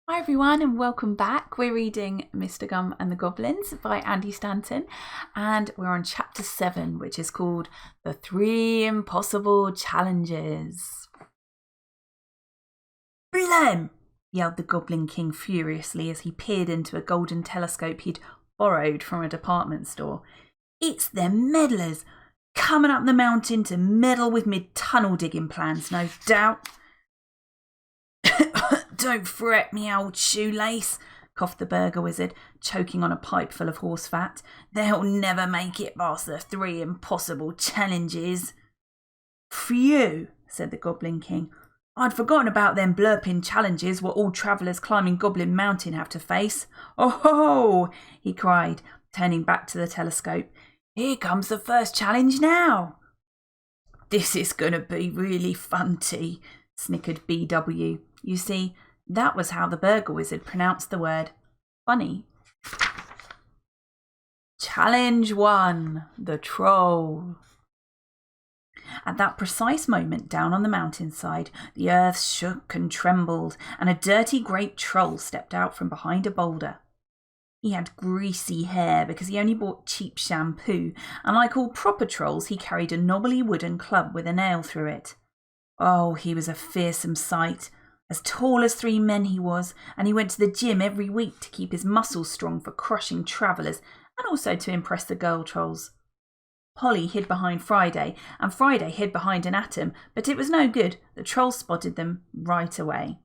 Hi everyone and welcome back. We're reading Mr. Gum and the Goblins by Andy Stanton and we're on chapter 7, which is called The 3 Impossible Challenges. Blem! Yelled the Goblin King furiously as he peered into a golden telescope he'd borrowed from a department store. It's them meddlers, coming up the mountain to meddle with me tunnel digging plans, no doubt. Don't fret me, old shoelace, coughed the burger wizard, choking on a pipe full of horse fat. They'll never make it past the 3 impossible challenges. Phew, said the Goblin King. I'd forgotten about them blurping challenges what all travellers climbing Goblin Mountain have to face. Oh ho! He cried, turning back to the telescope. Here comes the first challenge now. This is going to be really funty, snickered BW. You see, that was how the burger wizard pronounced the word funny. Challenge 1, the troll. At that precise moment, down on the mountainside, the earth shook and trembled, and a dirty great troll stepped out from behind a boulder. He had greasy hair because he only bought cheap shampoo, and like all proper trolls, he carried a knobbly wooden club with a nail through it. Oh, he was a fearsome sight. As tall as 3 men he was, and he went to the gym every week to keep his muscles strong for crushing travellers and also to impress the girl trolls. Polly hid behind Friday, and Friday hid behind an atom, but it was no good. The troll spotted them right away.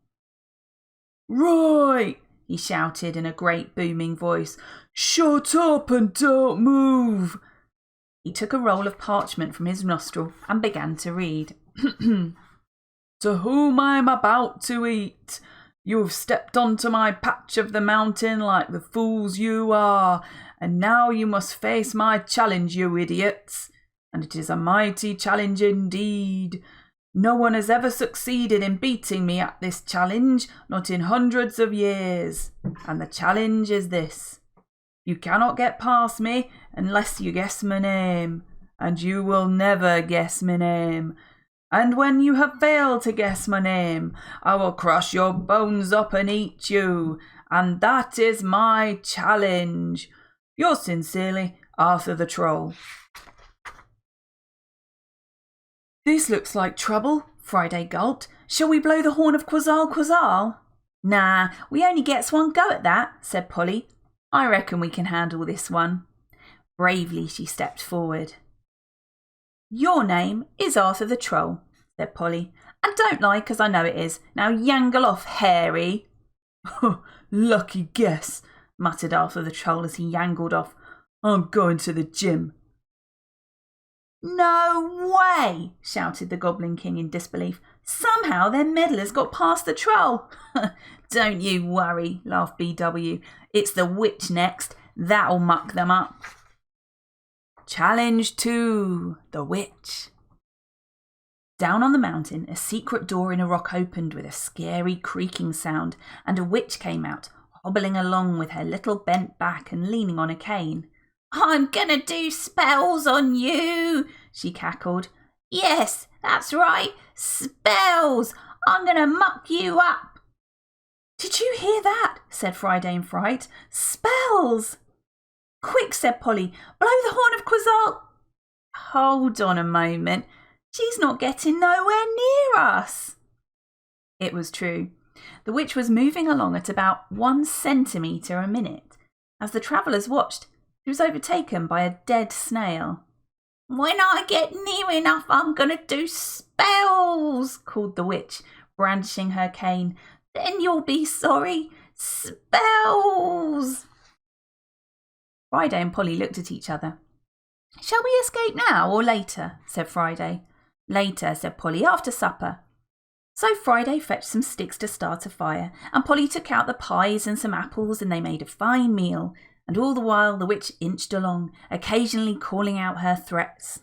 Right, he shouted in a great booming voice. Shut up and don't move. He took a roll of parchment from his nostril and began to read. To whom I am about to eat. You have stepped onto my patch of the mountain like the fools you are, and now you must face my challenge, you idiots. And it is a mighty challenge indeed. No one has ever succeeded in beating me at this challenge, not in hundreds of years. And the challenge is this. You cannot get past me unless you guess my name, and you will never guess my name. And when you have failed to guess my name, I will crush your bones up and eat you. And that is my challenge. Yours sincerely, Arthur the Troll. This looks like trouble, Friday gulped. Shall we blow the horn of Quasal? Nah, we only gets one go at that, said Polly. I reckon we can handle this one. Bravely she stepped forward. Your name is Arthur the Troll, said Polly. And don't lie, 'cause I know it is. Now yangle off, Harry. Lucky guess, muttered Arthur the Troll as he yangled off. I'm going to the gym. No way, shouted the Goblin King in disbelief. Somehow their meddlers got past the troll. Don't you worry, laughed BW. It's the witch next. That'll muck them up. Challenge 2, the witch. Down on the mountain, a secret door in a rock opened with a scary creaking sound, and a witch came out, hobbling along with her little bent back and leaning on a cane. I'm gonna do spells on you, she cackled. Yes, that's right, spells. I'm gonna muck you up. Did you hear that? Said Friday in fright. Spells. Quick, said Polly, blow the horn of Quasal. Hold on a moment. She's not getting nowhere near us. It was true. The witch was moving along at about 1 centimetre a minute. As the travellers watched, she was overtaken by a dead snail. When I get near enough, I'm going to do spells, called the witch, brandishing her cane. Then you'll be sorry. Spells. Friday and Polly looked at each other. Shall we escape now or later? Said Friday. Later, said Polly, after supper. So Friday fetched some sticks to start a fire, and Polly took out the pies and some apples, and they made a fine meal, and all the while the witch inched along, occasionally calling out her threats.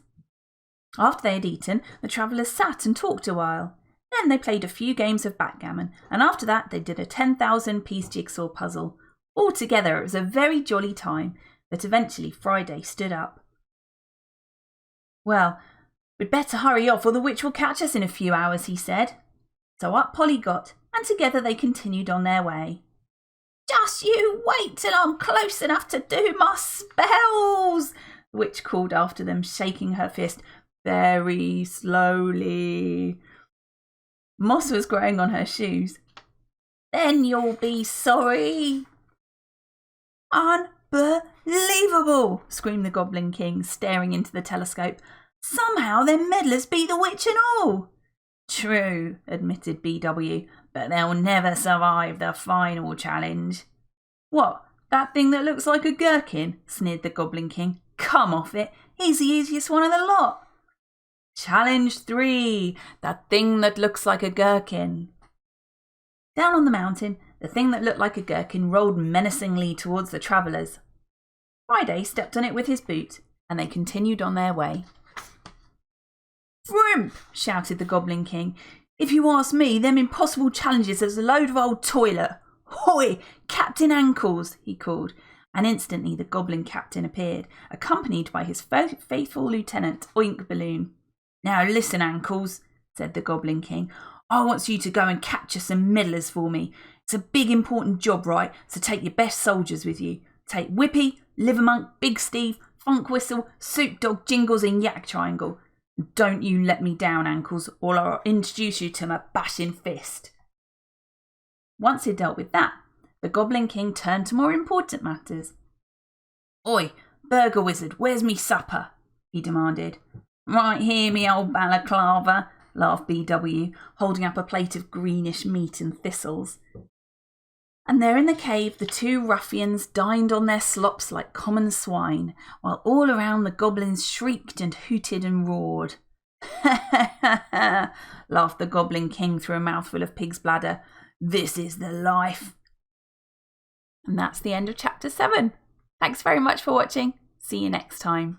After they had eaten, the travellers sat and talked a while. Then they played a few games of backgammon, and after that they did a 10,000-piece jigsaw puzzle. Altogether it was a very jolly time, but eventually Friday stood up. Well, we'd better hurry off or the witch will catch us in a few hours, he said. So up Polly got, and together they continued on their way. Just you wait till I'm close enough to do my spells, the witch called after them, shaking her fist very slowly. Moss was growing on her shoes. Then you'll be sorry. Unbelievable, screamed the Goblin King, staring into the telescope. Somehow them meddlers beat the witch and all. True, admitted BW, but they'll never survive the final challenge. What, that thing that looks like a gherkin? Sneered the Goblin King. Come off it, he's the easiest one of the lot. Challenge 3, the thing that looks like a gherkin. Down on the mountain, the thing that looked like a gherkin rolled menacingly towards the travellers. Friday stepped on it with his boot, and they continued on their way. Vroom! Shouted the Goblin King. If you ask me, them impossible challenges is a load of old toilet. Hoy, Captain Ankles, he called, and instantly the Goblin Captain appeared, accompanied by his faithful lieutenant, Oink Balloon. Now listen, Ankles, said the Goblin King. I want you to go and capture some meddlers for me. It's a big important job, right? So take your best soldiers with you. Take Whippy, Livermonk, Big Steve, Funk Whistle, Soup Dog, Jingles and Yak Triangle. Don't you let me down, Ankles, or I'll introduce you to my bashing fist. Once he'd dealt with that, the Goblin King turned to more important matters. Oi, Burger Wizard, where's me supper? He demanded. Right here, me old balaclava, laughed BW, holding up a plate of greenish meat and thistles. And there in the cave the two ruffians dined on their slops like common swine, while all around the goblins shrieked and hooted and roared. Ha ha ha ha, laughed the Goblin King through a mouthful of pig's bladder. This is the life. And that's the end of chapter 7. Thanks very much for watching. See you next time.